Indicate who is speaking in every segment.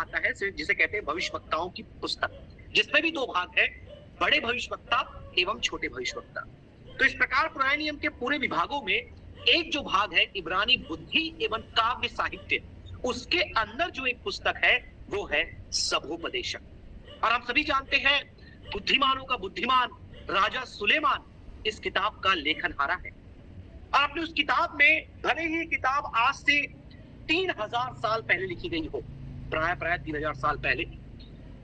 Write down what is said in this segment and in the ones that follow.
Speaker 1: आता है जिसे कहते हैं भविष्यवक्ताओं की पुस्तक, जिसमें भी दो भाग है, बड़े भविष्यवक्ता एवं छोटे भविष्यवक्ता। तो इस प्रकार पुराने नियम के पूरे विभागों में एक जो भाग है इब्रानी बुद्धि एवं काव्य साहित्य, उसके अंदर जो एक पुस्तक है वो है सभोपदेशक। और हम सभी जानते हैं बुद्धिमानों का बुद्धिमान राजा सुलेमान इस किताब का लेखनहारा है। और अपनी उस किताब में, भले ही किताब आज से 3000 साल पहले लिखी गई हो, प्राय 3000 साल पहले,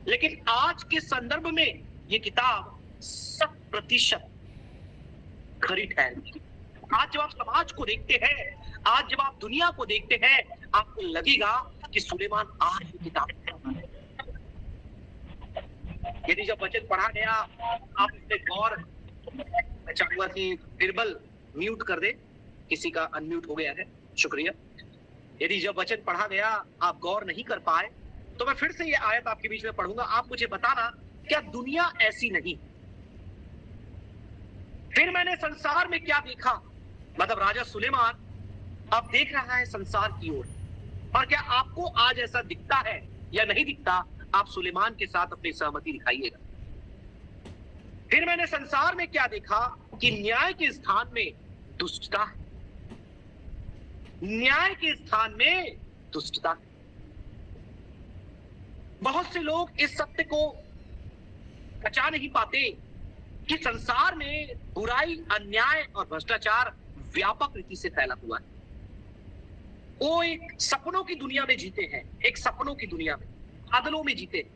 Speaker 1: लेकिन आज के संदर्भ में ये किताब 100% खरी ठहरती। आज जब आप समाज को देखते हैं, आज जब आप दुनिया को देखते हैं, आपको लगेगा कि सुलेमान आज की किताब है। यदि जब वचन पढ़ा गया, आप इसमें गौर, मैं चाहूंगा कि बिरबल म्यूट कर दे, किसी का अनम्यूट हो गया है, शुक्रिया। यदि जब वचन पढ़ा गया आप गौर नहीं कर पाए, तो मैं फिर से ये आयत आपके बीच में पढ़ूंगा, आप मुझे बताना क्या दुनिया ऐसी नहीं। फिर मैंने संसार में क्या देखा, मतलब राजा सुलेमान अब देख रहा है संसार की ओर, और क्या आपको आज ऐसा दिखता है या नहीं दिखता, आप सुलेमान के साथ अपनी सहमति दिखाइएगा। फिर मैंने संसार में क्या देखा कि न्याय के स्थान में दुष्टता है, न्याय के स्थान में दुष्टता है। बहुत से लोग इस सत्य को बचा नहीं पाते कि संसार में बुराई, अन्याय और भ्रष्टाचार व्यापक रीति से फैला हुआ है। वो एक सपनों की दुनिया में जीते हैं, एक सपनों की दुनिया में, बादलों में जीते हैं।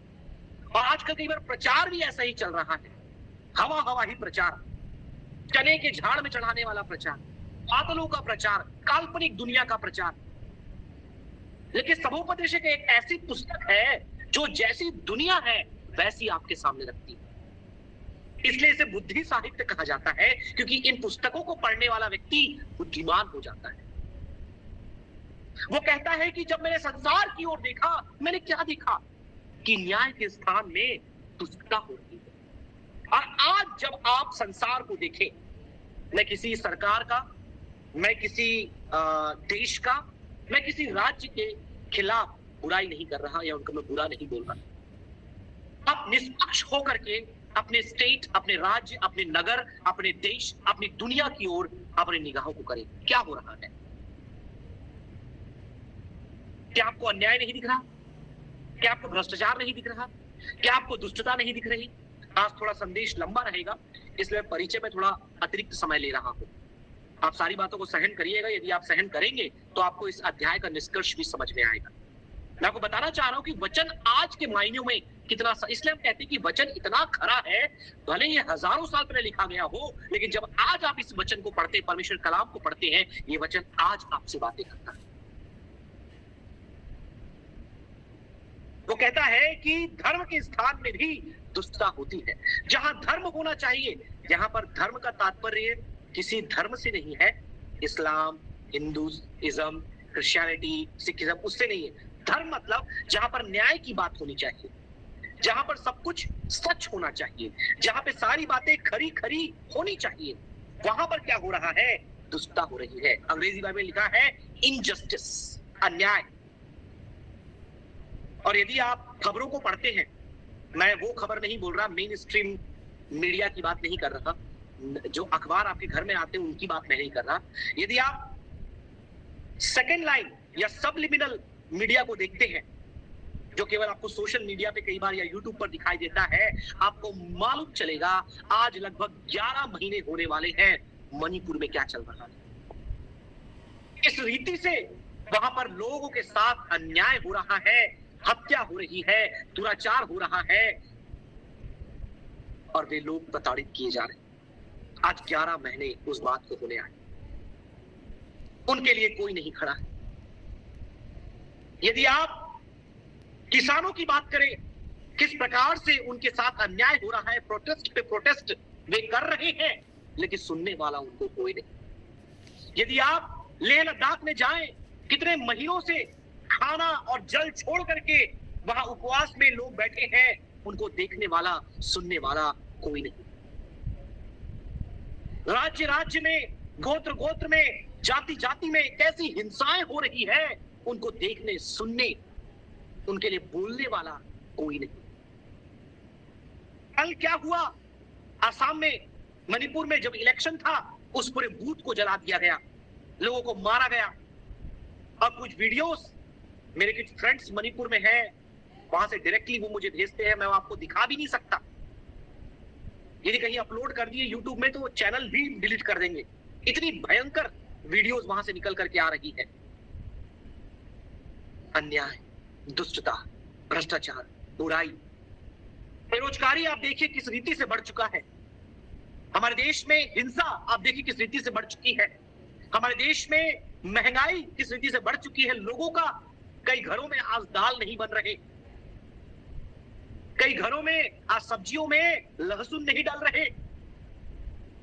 Speaker 1: और आजकल कई बार प्रचार भी ऐसा ही चल रहा है, हवा हवा ही प्रचार, चने के झाड़ में चढ़ाने वाला प्रचार, बादलों का प्रचार, काल्पनिक दुनिया का प्रचार। लेकिन सभोपदेशक एक ऐसी पुस्तक है जो जैसी दुनिया है वैसी आपके सामने रखती है। इसलिए इसे बुद्धि साहित्य कहा जाता है, क्योंकि इन पुस्तकों को पढ़ने वाला व्यक्ति बुद्धिमान हो जाता है। वो कहता है कि जब मैंने संसार की ओर देखा, मैंने क्या देखा कि न्याय के स्थान में दुष्टता हो रही है। और आज जब आप संसार को देखें, मैं किसी सरकार का, मैं किसी देश का, मैं किसी राज्य के खिलाफ बुराई नहीं कर रहा या उनको मैं बुरा नहीं बोल रहा। आप निष्पक्ष होकर के अपने स्टेट, अपने राज्य, अपने नगर, अपने देश, अपनी दुनिया की ओर अपने निगाहों को करें। क्या हो रहा है? क्या आपको अन्याय नहीं दिख रहा? क्या आपको भ्रष्टाचार नहीं दिख रहा? क्या आपको दुष्टता नहीं दिख रही? आज थोड़ा संदेश लंबा रहेगा, इसलिए परिचय में थोड़ा अतिरिक्त समय ले रहा हूं। आप सारी बातों को सहन करिएगा। यदि आप सहन करेंगे तो आपको इस अध्याय का निष्कर्ष भी समझ में आएगा। मैं आपको बताना चाह रहा हूं कि वचन आज के मायनों में कितना, इसलिए हम कहते हैं कि वचन इतना खरा है, भले ये हजारों साल पहले लिखा गया हो, लेकिन जब आज आप इस वचन को पढ़ते, परमेश्वर कलाम को पढ़ते हैं, ये वचन आज आपसे बातें करता है। वो कहता है कि धर्म के स्थान में भी दुष्टता होती है। जहां धर्म होना चाहिए, यहां पर धर्म का तात्पर्य किसी धर्म से नहीं है, इस्लाम, हिंदुइज्म, क्रिश्चियनिटी, सिखिज्म, उससे नहीं है। धर्म मतलब जहां पर न्याय की बात होनी चाहिए, जहां पर सब कुछ सच होना चाहिए, जहां पे सारी बातें खरी खरी होनी चाहिए, वहां पर क्या हो रहा है? दुष्टता हो रही है। अंग्रेजी बाइबल में लिखा है इनजस्टिस, अन्याय। और यदि आप खबरों को पढ़ते हैं, मैं वो खबर नहीं बोल रहा, मेन स्ट्रीम मीडिया की बात नहीं कर रहा, जो अखबार आपके घर में आते हैं उनकी बात मैं नहीं कर रहा। यदि आप सेकेंड लाइन या सबलिमिनल मीडिया को देखते हैं, जो केवल आपको सोशल मीडिया पे कई बार या यूट्यूब पर दिखाई देता है, आपको मालूम चलेगा आज लगभग 11 महीने होने वाले हैं मणिपुर में क्या चल रहा है। इस रीति से वहां पर लोगों के साथ अन्याय हो रहा है, हत्या हो रही है, दुराचार हो रहा है, और वे लोग प्रताड़ित किए जा रहे हैं। आज 11 महीने उस बात को होने आए, उनके लिए कोई नहीं खड़ा है। यदि आप किसानों की बात करें, किस प्रकार से उनके साथ अन्याय हो रहा है, प्रोटेस्ट पे प्रोटेस्ट वे कर रहे हैं, लेकिन सुनने वाला उनको कोई नहीं। यदि आप लेह लद्दाख में जाएं, कितने महीनों से खाना और जल छोड़ करके वहां उपवास में लोग बैठे हैं, उनको देखने वाला, सुनने वाला कोई नहीं। राज्य राज्य में, गोत्र गोत्र में, जाति जाति में कैसी हिंसाएं हो रही है, उनको देखने, सुनने उनके लिए बोलने वाला कोई नहीं। कल क्या हुआ आसाम में, मणिपुर में जब इलेक्शन था, उस पूरे बूथ को जला दिया गया, लोगों को मारा गया। और कुछ वीडियोस मेरे कुछ फ्रेंड्स मणिपुर में हैं, वहां से डायरेक्टली वो मुझे भेजते हैं, मैं आपको दिखा भी नहीं सकता। यदि कहीं अपलोड कर दिए यूट्यूब में तो चैनल भी डिलीट कर देंगे। इतनी भयंकर वीडियोस वहां से निकल करके आ रही है। अन्याय, दुष्टता, भ्रष्टाचार, बुराई, बेरोजगारी आप देखिए किस रीति से बढ़ चुका है। हमारे देश में हिंसा आप देखिए किस रीति से बढ़ चुकी है। हमारे देश में महंगाई किस रीति से बढ़ चुकी है। लोगों का कई घरों में आज दाल नहीं बन रहे, कई घरों में आज सब्जियों में लहसुन नहीं डाल रहे,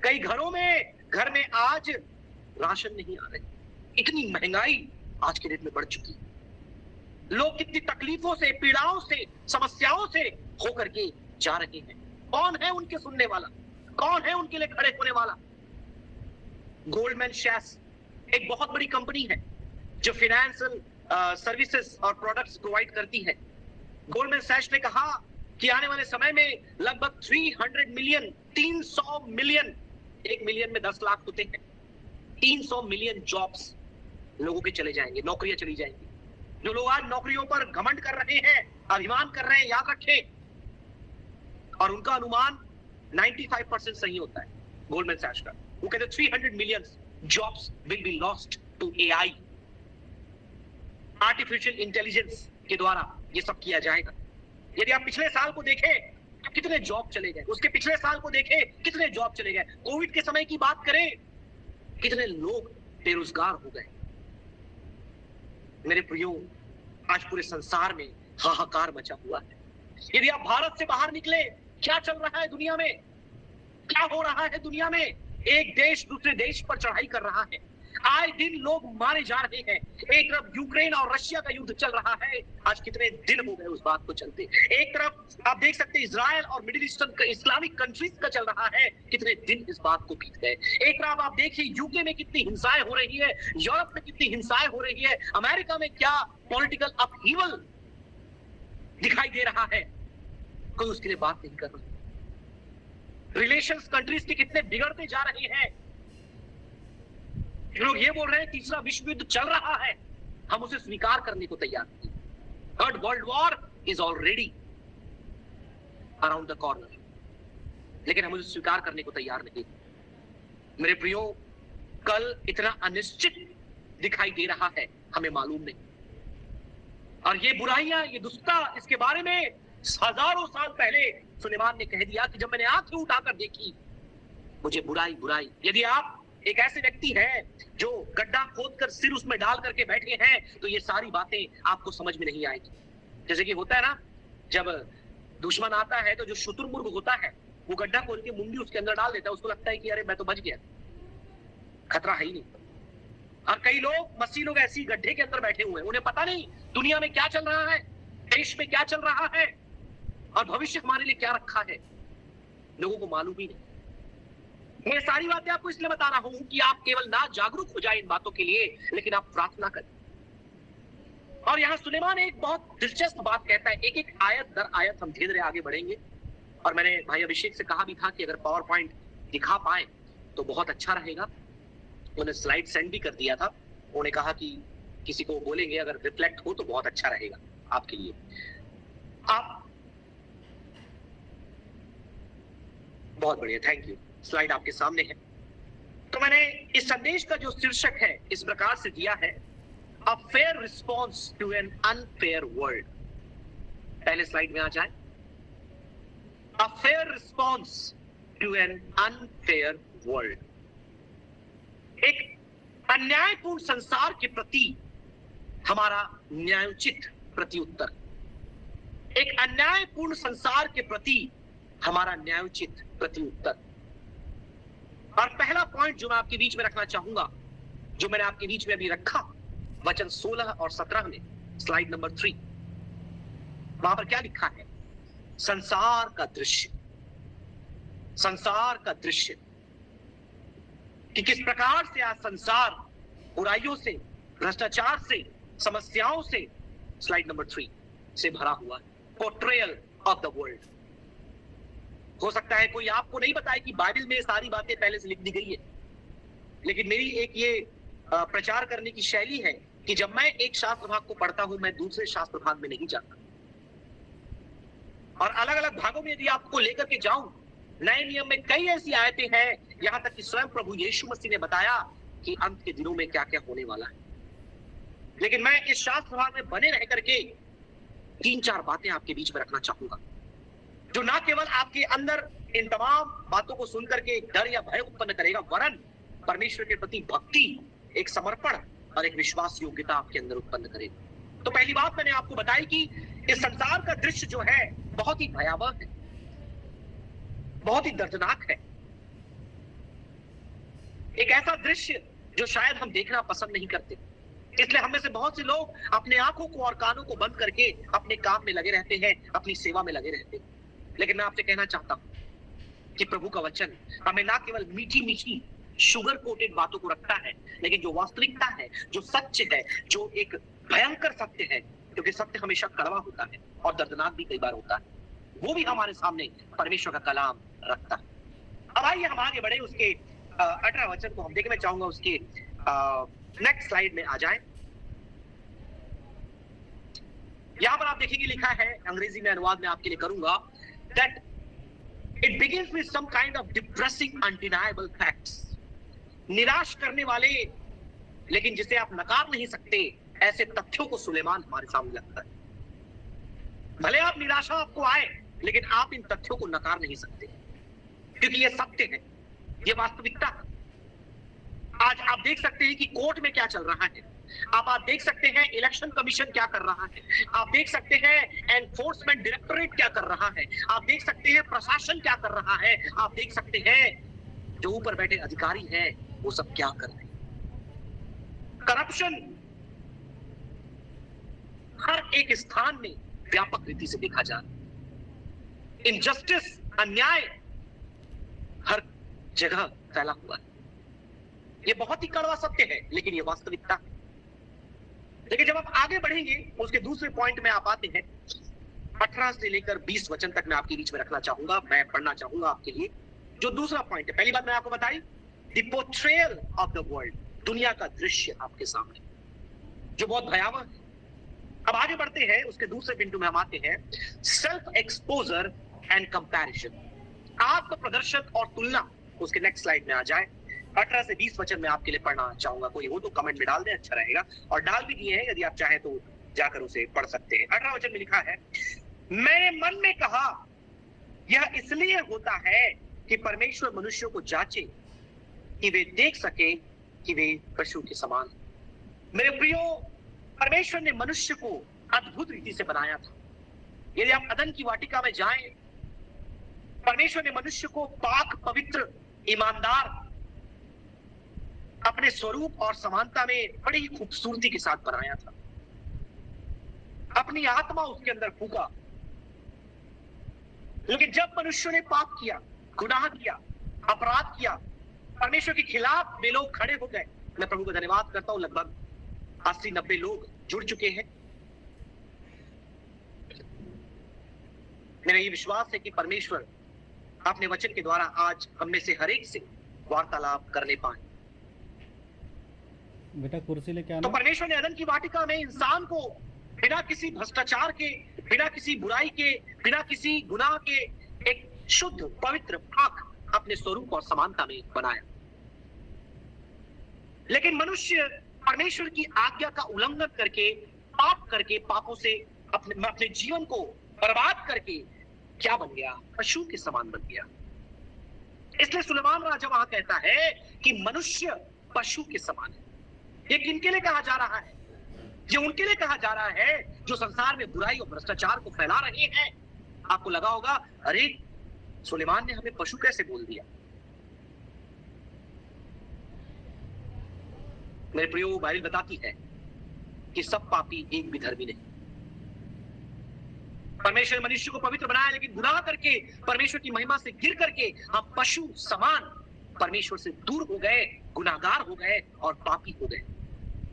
Speaker 1: कई घरों में घर में आज राशन नहीं आ रहे। इतनी महंगाई आज के डेट में बढ़ चुकी है। लोग कितनी तकलीफों से, पीड़ाओं से, समस्याओं से होकर के जा रहे हैं। कौन है उनके सुनने वाला? कौन है उनके लिए खड़े होने वाला? गोल्डमैन सैक्स एक बहुत बड़ी कंपनी है जो फाइनेंशियल सर्विसेज और प्रोडक्ट्स प्रोवाइड करती है। गोल्डमैन सैक्स ने कहा कि आने वाले समय में लगभग 300 मिलियन, 300 मिलियन, 1 मिलियन में 10 लाख होते हैं, 300 मिलियन जॉब्स लोगों के चले जाएंगे, नौकरियां चली जाएंगी। जो लोग आज नौकरियों पर घमंड कर रहे हैं, अभिमान कर रहे हैं, याद रखें, और उनका अनुमान 95% सही होता है गोल्डमैन सैक्स का। वो कहते हैं 300 million jobs will be lost to AI, artificial intelligence के द्वारा ये सब किया जाएगा। यदि आप पिछले साल को देखें तो कितने जॉब चले गए, उसके पिछले साल को देखें कितने जॉब चले गए, कोविड के समय की बात करें कितने लोग बेरोजगार हो गए। मेरे प्रियो, आज पूरे संसार में हाहाकार मचा हुआ है। यदि आप भारत से बाहर निकले, क्या चल रहा है दुनिया में, क्या हो रहा है दुनिया में? एक देश दूसरे देश पर चढ़ाई कर रहा है, आए दिन लोग मारे जा रहे हैं। एक तरफ यूक्रेन और रशिया का युद्ध चल रहा है, आज कितने दिन हो गए उस बात को चलते। एक तरफ आप देख सकते हैं इजराइल और मिडिल ईस्टर्न का, इस्लामिक कंट्रीज का चल रहा है, कितने दिन इस बात को बीत गए। एक तरफ आप देखिए यूके में कितनी हिंसाएं हो रही है, यूरोप में कितनी हिंसाएं हो रही है, अमेरिका में क्या पॉलिटिकल अपहीवल दिखाई दे रहा है, कोई उसके लिए बात नहीं कर रहा। रिलेशंस कंट्रीज के कितने बिगड़ते जा रहे हैं। लोग ये बोल रहे हैं तीसरा विश्व युद्ध चल रहा है, हम उसे स्वीकार करने को तैयार नहीं। Third world war is already around the corner, लेकिन हम उसे स्वीकार करने को तैयार नहीं। मेरे प्रियो, कल इतना अनिश्चित दिखाई दे रहा है, हमें मालूम नहीं। और ये बुराइयां, ये दुष्टता, इसके बारे में हजारों साल पहले सुलेमान ने कह दिया कि जब मैंने आंखें उठाकर देखी, मुझे बुराई बुराई। यदि आप एक ऐसे व्यक्ति हैं जो गड्ढा खोदकर सिर उसमें डाल करके बैठे हैं, तो ये सारी बातें आपको समझ में नहीं आएगी। जैसे कि होता है ना, जब दुश्मन आता है तो जो शुतुरमुर्ग होता है वो गड्ढा खोद के मुंडी उसके अंदर डाल देता है, उसको लगता है कि अरे मैं तो बच गया, खतरा है ही नहीं। और कई लोग, मसीह लोग ऐसी गड्ढे के अंदर बैठे हुए हैं, उन्हें पता नहीं दुनिया में क्या चल रहा है, देश में क्या चल रहा है, और भविष्य हमारे लिए क्या रखा है, लोगों को मालूम ही नहीं। ये सारी बातें आपको इसलिए बता रहा हूं कि आप केवल ना जागरूक हो जाए इन बातों के लिए, लेकिन आप प्रार्थना करें। और यहां सुलेमान एक बहुत दिलचस्प बात कहता है, एक एक आयत दर आयत हम धीरे धीरे आगे बढ़ेंगे। और मैंने भाई अभिषेक से कहा भी था कि अगर पावर पॉइंट दिखा पाए तो बहुत अच्छा रहेगा। उन्हें स्लाइड सेंड भी कर दिया था, उन्होंने कहा कि किसी को बोलेंगे अगर रिफ्लेक्ट हो तो बहुत अच्छा रहेगा आपके लिए। आप बहुत बढ़िया, थैंक यू। स्लाइड आपके सामने है। तो मैंने इस संदेश का जो शीर्षक है इस प्रकार से दिया है, a fair response to an unfair world. पहले स्लाइड में आ जाए। A fair response to an unfair world. एक अन्यायपूर्ण संसार के प्रति हमारा न्यायोचित प्रत्युत्तर। एक अन्यायपूर्ण संसार के प्रति हमारा न्यायोचित प्रत्युत्तर। और पहला पॉइंट जो मैं आपके बीच में रखना चाहूंगा, जो मैंने आपके बीच में अभी रखा, वचन 16 और 17 में, स्लाइड नंबर 3, वहां पर क्या लिखा है? संसार का दृश्य। संसार का दृश्य कि किस प्रकार से आज संसार बुराइयों से, भ्रष्टाचार से, समस्याओं से, स्लाइड नंबर 3, से भरा हुआ है, पोर्ट्रेयल ऑफ द वर्ल्ड। हो सकता है कोई आपको नहीं बताए कि बाइबल में सारी बातें पहले से लिख दी गई है, लेकिन मेरी एक ये प्रचार करने की शैली है कि जब मैं एक शास्त्र भाग को पढ़ता हूं, मैं दूसरे शास्त्र भाग में नहीं जाता, और अलग अलग भागों में यदि आपको लेकर के जाऊं, नए नियम में कई ऐसी आयतें हैं, यहां तक कि स्वयं प्रभु यीशु मसीह ने बताया कि अंत के दिनों में क्या क्या होने वाला है। लेकिन मैं इस शास्त्र भाग में बने रह करके 3-4 बातें आपके बीच में रखना चाहूंगा, जो ना केवल आपके अंदर इन तमाम बातों को सुनकर के डर या भय उत्पन्न करेगा, वरन परमेश्वर के प्रति भक्ति, एक समर्पण और एक विश्वास योग्यता आपके अंदर उत्पन्न करेगा। तो पहली बात मैंने आपको बताई कि इस संसार का दृश्य जो है बहुत ही भयावह है, बहुत ही दर्दनाक है, एक ऐसा दृश्य जो शायद हम देखना पसंद नहीं करते। इसलिए हम में से बहुत से लोग अपने आंखों को और कानों को बंद करके अपने काम में लगे रहते हैं, अपनी सेवा में लगे रहते हैं। लेकिन मैं आपसे कहना चाहता हूं कि प्रभु का वचन हमें ना केवल मीठी मीठी शुगर कोटेड बातों को रखता है, लेकिन जो वास्तविकता है, जो सत्य है, जो एक भयंकर सत्य है, क्योंकि सत्य हमेशा कड़वा होता है और दर्दनाक भी कई बार होता है, वो भी हमारे सामने परमेश्वर का कलाम रखता है। अब आइए हम आगे बढ़े, उसके 18 वचन को हम देखें। मैं चाहूंगा उसके नेक्स्ट स्लाइड में आ जाएं। यहां पर आप देखेंगे लिखा है, अंग्रेजी में अनुवाद में आपके लिए करूंगा, that it begins with some kind of depressing undeniable facts। निराश करने वाले लेकिन जिसे आप नकार नहीं सकते ऐसे तथ्यों को सुलेमान हमारे सामने लगता है। भले आप निराशा आपको आए, लेकिन आप इन तथ्यों को नकार नहीं सकते, क्योंकि ये सत्य है, ये वास्तविकता है। आज आप देख सकते हैं कि कोर्ट में क्या चल रहा है, आप देख सकते हैं इलेक्शन कमीशन क्या कर रहा है, आप देख सकते हैं एनफोर्समेंट डायरेक्टोरेट क्या कर रहा है, आप देख सकते हैं प्रशासन क्या कर रहा है, आप देख सकते हैं जो ऊपर बैठे अधिकारी हैं वो सब क्या कर रहे हैं। करप्शन हर एक स्थान में व्यापक रीति से देखा जा रहा है, इनजस्टिस, अन्याय हर जगह फैला हुआ है। ये बहुत ही कड़वा सत्य है, लेकिन ये वास्तविकता है। लेकिन जब आप आगे बढ़ेंगे, उसके दूसरे पॉइंट में आप आते हैं, 18 से लेकर 20 वचन तक मैं आपके बीच में रखना चाहूंगा, मैं पढ़ना चाहूंगा आपके लिए। जो दूसरा पॉइंट है, पहली बात मैंने आपको बताई, the portrayal of the world, दुनिया का दृश्य आपके सामने जो बहुत भयावह है। अब आगे बढ़ते हैं, उसके दूसरे बिंदु में हम आते हैं, सेल्फ एक्सपोजर एंड कंपैरिजन, आत्म प्रदर्शन और तुलना। उसके नेक्स्ट स्लाइड में आ जाए। 18 से 20 वचन मैं आपके लिए पढ़ना चाहूंगा, कोई हो तो कमेंट में डाल दें, अच्छा रहेगा, और डाल भी दिए हैं, यदि आप चाहें तो जाकर उसे पढ़ सकते हैं। 18 वचन में लिखा है, मैंने मन में कहा यह इसलिए होता है कि परमेश्वर मनुष्यों को जांचे कि वे देख सके कि वे पशु के समान। मेरे प्रियो, परमेश्वर ने मनुष्य को अद्भुत रीति से बनाया था। यदि आप अदन की वाटिका में जाएं, परमेश्वर ने मनुष्य को पाक, पवित्र, ईमानदार, अपने स्वरूप और समानता में बड़ी ही खूबसूरती के साथ बनाया था। अपनी आत्मा उसके अंदर फूका। लेकिन जब मनुष्य ने पाप किया, गुनाह किया, अपराध किया, परमेश्वर के खिलाफ वे लोग खड़े हो गए। मैं प्रभु का धन्यवाद करता हूं, लगभग 80-90 लोग जुड़ चुके हैं। मेरा ये विश्वास है कि परमेश्वर अपने वचन के द्वारा आज हम में से हर एक से वार्तालाप करने पाए।
Speaker 2: बेटा कुर्सी लेके आना।
Speaker 1: तो परमेश्वर ने अदन की वाटिका में इंसान को बिना किसी भ्रष्टाचार के, बिना किसी बुराई के, बिना किसी गुनाह के एक शुद्ध, पवित्र, पाक अपने स्वरूप और समानता में बनाया। लेकिन मनुष्य परमेश्वर की आज्ञा का उल्लंघन करके, पाप करके, पापों से अपने जीवन को बर्बाद करके क्या बन गया? पशु के समान बन गया। इसलिए सुलेमान राजा वहां कहता है कि मनुष्य पशु के समान है। ये किनके लिए कहा जा रहा है? ये उनके लिए कहा जा रहा है जो संसार में बुराई और भ्रष्टाचार को फैला रहे हैं। आपको लगा होगा, अरे सुलेमान ने हमें पशु कैसे बोल दिया? मेरे प्रियो, बाइबल बताती है कि सब पापी एक भी धर्मी नहीं। परमेश्वर ने मनुष्य को पवित्र बनाया, लेकिन गुनाह करके, परमेश्वर की महिमा से गिर करके हम पशु समान परमेश्वर से दूर हो गए, गुनाहगार हो गए और पापी हो गए।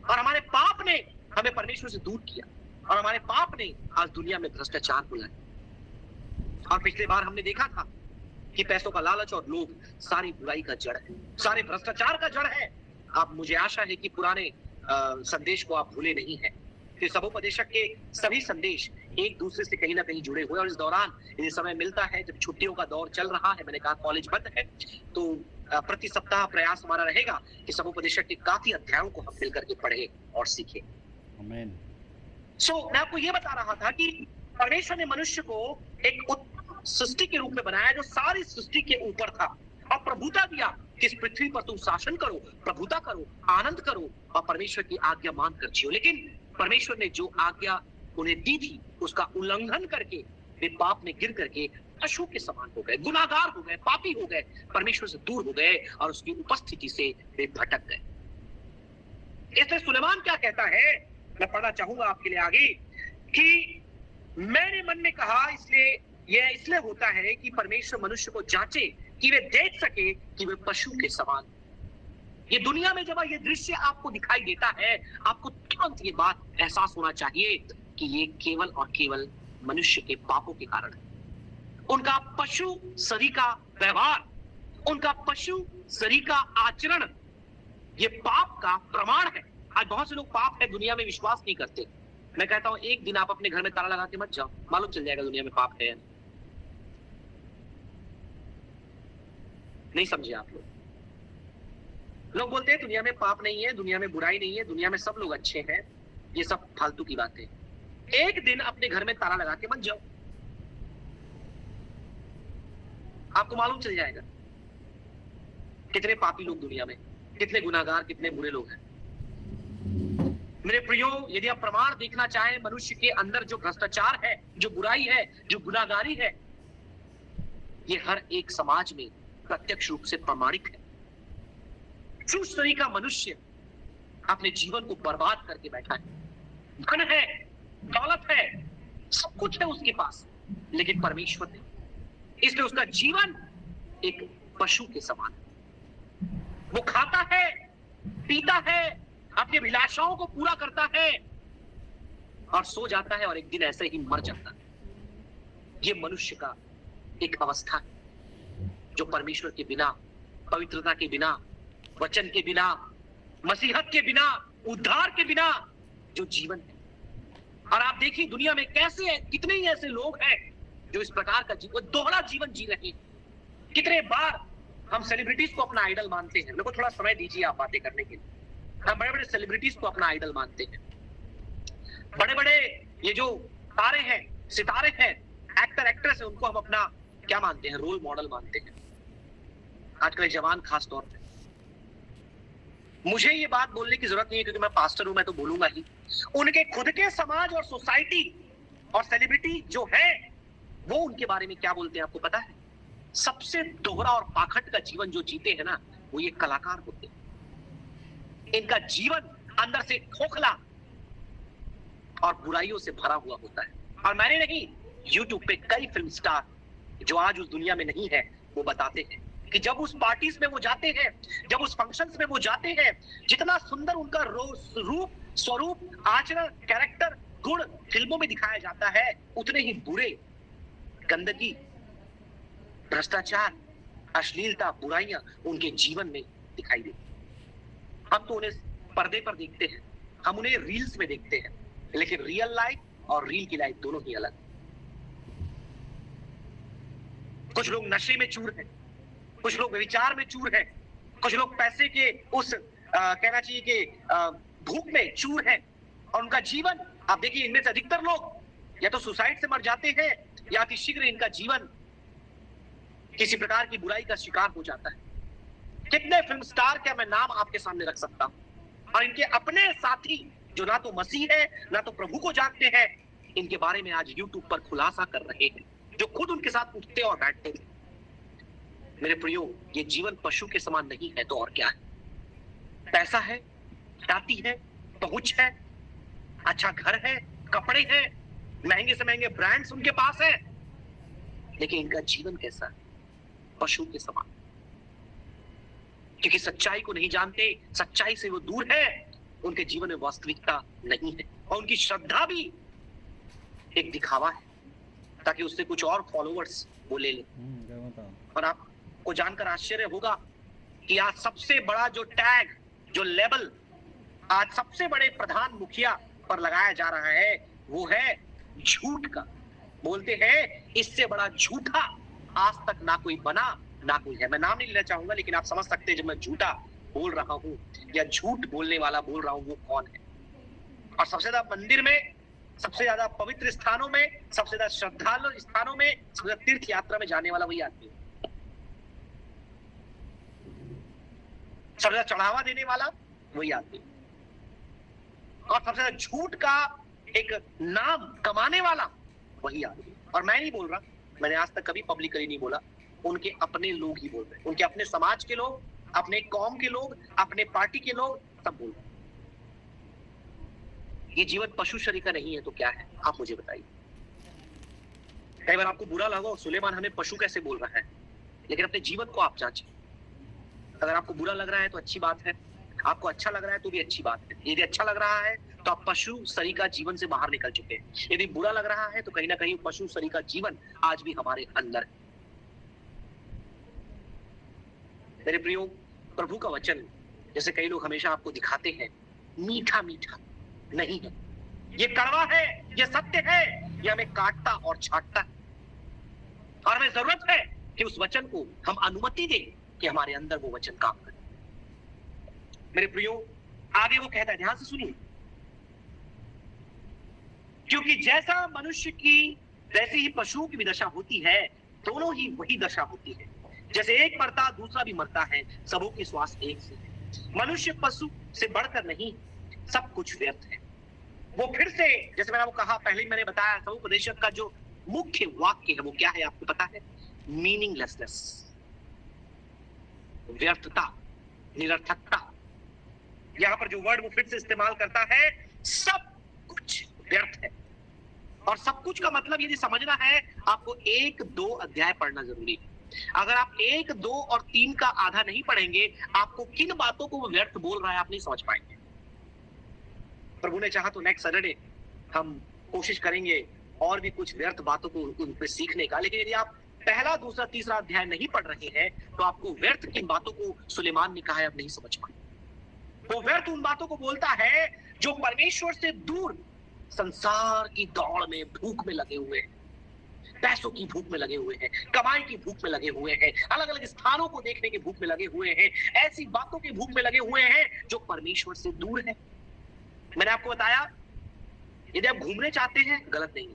Speaker 1: और हमारे पाप ने हमें परमेश्वर से दूर किया, और हमारे पाप ने आज दुनिया में भ्रष्टाचार बुलाया। और पिछले बार हमने देखा था कि पैसों का लालच और लोभ सारी बुराई का जड़ है, सारे भ्रष्टाचार का जड़ है। अब मुझे आशा है कि पुराने संदेश को आप भूले नहीं है कि सबोपदेशक के सभी संदेश एक दूसरे से कहीं ना कहीं जुड़े हुए। और इस दौरान यदि समय मिलता है, जब छुट्टियों का दौर चल रहा है, मैंने कहा कॉलेज बंद है, तो प्रति सप्ताह प्रयास हमारा रहेगा कि सबोपदेशक के काफी अध्यायों को हम मिलकर के पढ़े और सीखे।
Speaker 2: आमीन।
Speaker 1: मैं आपको ये बता रहा था कि परमेश्वर ने मनुष्य को एक उत्तम सृष्टि के रूप में बनाया जो सारी सृष्टि के ऊपर था, और प्रभुता दिया कि इस पृथ्वी पर तुम शासन करो, प्रभुता करो, आनंद करो और परमेश्वर की आज्ञा मानकर जियो। लेकिन परमेश्वर ने जो आज्ञा उन्हें दी थी उसका उल्लंघन करके वे पाप में गिर करके पशु के समान हो गए, गुनाहगार हो गए, पापी हो गए, परमेश्वर से दूर हो गए और उसकी उपस्थिति से वे भटक गए। इसलिए सुलेमान क्या कहता है, मैं पढ़ना चाहूंगा आपके लिए आगे, कि मैंने मन में कहा इसलिए होता है कि परमेश्वर मनुष्य को जांचे कि वे देख सके कि वे पशु के समान। ये दुनिया में जब ये दृश्य आपको दिखाई देता है, आपको तुरंत ये बात एहसास होना चाहिए कि ये केवल और केवल मनुष्य के पापों के कारण है। उनका पशु सरी का व्यवहार, उनका पशु सरी का आचरण, ये पाप का प्रमाण है। आज बहुत से लोग पाप है दुनिया में विश्वास नहीं करते। मैं कहता हूं एक दिन आप अपने घर में ताला लगा के मत जाओ, मालूम चल जाएगा दुनिया में पाप है। नहीं समझे आप लोग बोलते हैं दुनिया में पाप नहीं है, दुनिया में बुराई नहीं है, दुनिया में सब लोग अच्छे हैं। ये सब फालतू की बातें। एक दिन अपने घर में ताला लगा के मत जाओ, आपको मालूम चल जाएगा कितने पापी लोग दुनिया में, कितने गुनाहगार, कितने बुरे लोग हैं। मेरे प्रियो, यदि आप प्रमाण देखना चाहें मनुष्य के अंदर जो भ्रष्टाचार है, जो बुराई है, जो गुनाहगारी है, ये हर एक समाज में प्रत्यक्ष रूप से प्रमाणिक है। चूस का मनुष्य अपने जीवन को बर्बाद करके बैठा है। धन है, दौलत है, सब कुछ है उसके पास, लेकिन परमेश्वर नहीं। इसलिए उसका जीवन एक पशु के समान है। वो खाता है, पीता है, अपनी अभिलाषाओं को पूरा करता है और सो जाता है और एक दिन ऐसे ही मर जाता है। ये मनुष्य का एक अवस्था है जो परमेश्वर के बिना, पवित्रता के बिना, वचन के बिना, मसीहत के बिना, उद्धार के बिना जो जीवन है। और आप देखिए दुनिया में कैसे कितने ही ऐसे लोग हैं जो इस प्रकार का दोहरा जीवन जी रहे हैं। कितने बार हम सेलिब्रिटीज को अपना आइडल मानते हैं। मेरे को थोड़ा समय दीजिए आप बातें करने के लिए। हम बड़े बड़े सेलिब्रिटीज को अपना आइडल मानते हैं। बड़े बड़े ये जो तारे हैं, सितारे हैं, एक्टर एक्ट्रेस है, उनको हम अपना क्या मानते हैं, रोल मॉडल मानते हैं। आजकल जवान खास तौर पे। मुझे ये बात बोलने की जरूरत नहीं है क्योंकि मैं पास्टर हूं, मैं तो बोलूंगा ही। उनके खुद के समाज और सोसाइटी और सेलिब्रिटी जो है वो उनके बारे में क्या बोलते हैं आपको पता है? सबसे दोहरा और पाखंड का जीवन जो जीते हैं ना, वो ये कलाकार होते हैं। इनका जीवन अंदर से खोखला और बुराइयों से भरा हुआ होता है। और मैंने नहीं, यूट्यूब पे कई फिल्म स्टार जो आज उस दुनिया में नहीं है वो बताते हैं कि जब उस पार्टीज में वो जाते हैं, जब उस फंक्शंस में वो जाते हैं, जितना सुंदर उनका रूप, स्वरूप, आचरण, कैरेक्टर, गुण फिल्मों में दिखाया जाता है, उतने ही बुरे, गंदगी, भ्रष्टाचार, अश्लीलता, बुराइयां उनके जीवन में दिखाई देती। हम तो उन्हें पर्दे पर देखते हैं, हम उन्हें रील्स में देखते हैं, लेकिन रियल लाइफ और रील की लाइफ दोनों ही अलग। कुछ लोग नशे में चूर हैं, कुछ लोग विचार में चूर हैं, कुछ लोग पैसे के उस कहना चाहिए कि भूख में चूर हैं। और उनका जीवन आप देखिए, इनमें से अधिकतर लोग या तो सुसाइड से मर जाते हैं या अति शीघ्र इनका जीवन किसी प्रकार की बुराई का शिकार हो जाता है। कितने फिल्म स्टार क्या मैं नाम आपके सामने रख सकता हूं। और इनके अपने साथी जो ना तो मसीह है ना तो प्रभु को जानते हैं, इनके बारे में आज यूट्यूब पर खुलासा कर रहे हैं, जो खुद उनके साथ उठते और बैठते हैं। मेरे प्रियो, ये जीवन पशु के समान नहीं है तो और क्या है? पैसा है, ख्याति है, पहुंच है, अच्छा घर है, कपड़े हैं, महंगे से महंगे ब्रांड्स उनके पास है, लेकिन इनका जीवन कैसा है? पशु के समान। क्योंकि सच्चाई को नहीं जानते, सच्चाई से वो दूर है, उनके जीवन में वास्तविकता नहीं है और उनकी श्रद्धा भी एक दिखावा है, ताकि उससे कुछ और फॉलोवर्स वो ले ले। और आपको जानकर आश्चर्य होगा कि आज सबसे बड़ा जो टैग, जो लेबल आज सबसे बड़े प्रधान मुखिया पर लगाया जा रहा है वो है झूठ का। बोलते हैं इससे बड़ा झूठा आज तक ना कोई बना ना कोई है। मैं नाम नहीं लेना चाहूंगा, लेकिन आप समझ सकते हैं जब मैं झूठा बोल रहा हूं या झूठ बोलने वाला बोल रहा हूं वो कौन है। और सबसे ज्यादा मंदिर में, सबसे ज्यादा पवित्र स्थानों में, सबसे ज्यादा श्रद्धालु स्थानों में, सबसे ज्यादा तीर्थ यात्रा में जाने वाला वही आदमी है। सबसे ज्यादा चढ़ावा देने वाला वही आदमी, और सबसे ज्यादा झूठ का एक नाम कमाने वाला वही आदमी। और मैं नहीं बोल रहा, मैंने आज तक कभी पब्लिकली नहीं बोला, उनके अपने लोग ही बोल रहे हैं, उनके अपने समाज के लोग, अपने कौम के लोग, अपने पार्टी के लोग, सब बोल रहे हैं। ये जीवन पशु शरीर का नहीं है तो क्या है, आप मुझे बताइए। कई बार आपको बुरा लगा, सुलेमान हमें पशु कैसे बोल रहा है, लेकिन अपने जीवन को आप जांचें। अगर आपको बुरा लग रहा है तो अच्छी बात है, आपको अच्छा लग रहा है तो भी अच्छी बात है। यदि अच्छा लग रहा है तो आप पशु शरीर का जीवन से बाहर निकल चुके हैं। यदि बुरा लग रहा है तो कहीं ना कहीं पशु शरीर का जीवन आज भी हमारे अंदर है। मेरे प्रियो, प्रभु का वचन जैसे कई लोग हमेशा आपको दिखाते हैं मीठा मीठा नहीं है, ये कड़वा है, ये सत्य है, ये हमें काटता और छाटता है। और हमें जरूरत है कि उस वचन को हम अनुमति दें कि हमारे अंदर वो वचन काम करे। मेरे प्रियो, आगे वो कहता है, ध्यान से सुनिए, क्योंकि जैसा मनुष्य की वैसी ही पशुओं की भी दशा होती है, दोनों ही वही दशा होती है। जैसे एक मरता दूसरा भी मरता है, सबों की श्वास एक से है। मनुष्य पशु से बढ़कर नहीं, सब कुछ व्यर्थ है। वो फिर से, जैसे मैंने वो कहा पहले ही मैंने बताया, समुपदेशक का जो मुख्य वाक्य है वो क्या है आपको पता है? मीनिंगलेसनेस, व्यर्थता, निरर्थकता। यहां पर जो वर्ड वो फिर से इस्तेमाल करता है, सब कुछ व्यर्थ है। और सब कुछ का मतलब यदि समझना है, आपको 1-2 अध्याय पढ़ना जरूरी है। अगर आप 1, 2 और 3 का आधा नहीं पढ़ेंगे, आपको किन बातों को वो व्यर्थ बोल रहा है आप नहीं समझ पाएंगे। प्रभु ने चाहा तो नेक्स्ट सैटरडे हम कोशिश करेंगे और भी कुछ व्यर्थ बातों को उन पे सीखने का। लेकिन यदि आप पहला, दूसरा, तीसरा अध्याय नहीं पढ़ रहे हैं तो आपको व्यर्थ किन बातों को सुलेमान ने कहा है आप नहीं समझ पाएंगे। वो व्यर्थ उन बातों को बोलता है जो परमेश्वर से दूर संसार की दौड़ में, भूख में लगे हुए हैं, पैसों की भूख में लगे हुए हैं, कमाई की भूख में लगे हुए हैं, अलग अलग स्थानों को देखने की भूख में लगे हुए हैं, ऐसी बातों की भूख में लगे हुए हैं जो परमेश्वर से दूर है। मैंने आपको बताया, यदि आप घूमने चाहते हैं गलत नहीं है,